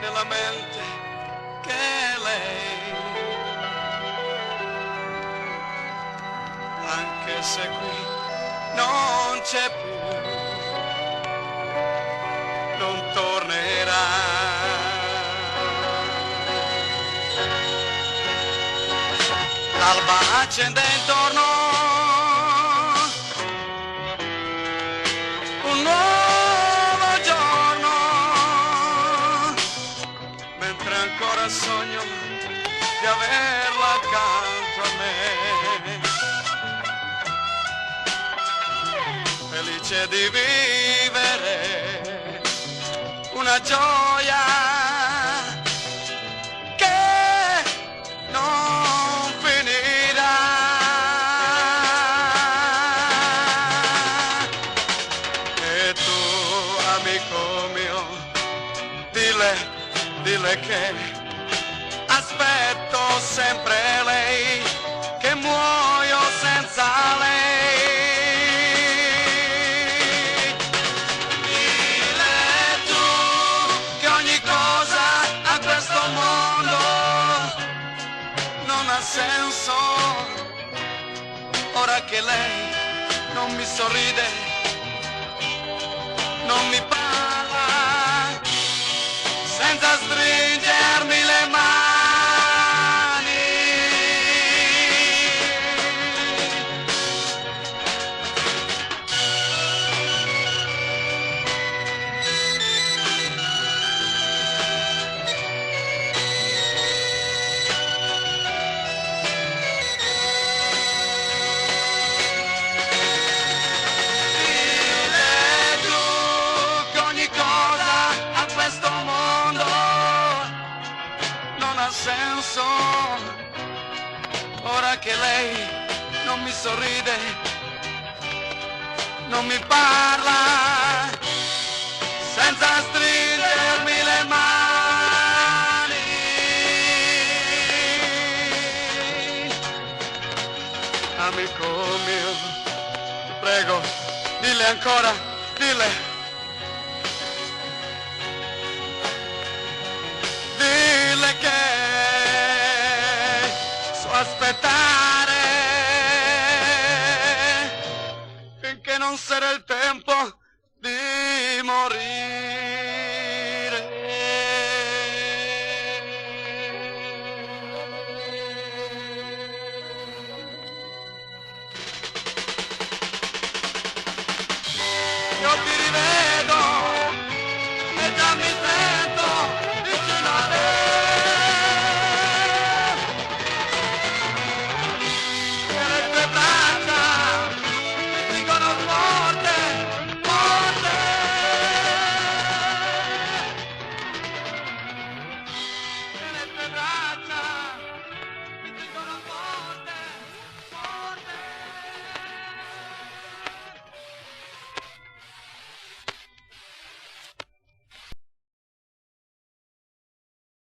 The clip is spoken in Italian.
nella mente che lei, anche se qui non c'è più, non tornerà. L'alba accende intorno un nuovo giorno, mentre ancora sogno di averla accanto a me, felice di vivere una gioia che non finirà. E tu, amico mio, dille che aspetto sempre lei, che muoio senza lei. Dille tu che ogni cosa a questo mondo non ha senso, ora che lei non mi sorride, non mi parla, senza stringermi le mani. Dille tu che ogni cosa a questo mondo non ha senso, ora che lei non mi sorride, non mi parla, senza stringermi le mani. Amico mio, ti prego, dille ancora, dille. Dille che so aspettare finché non sarà il tempo di morire.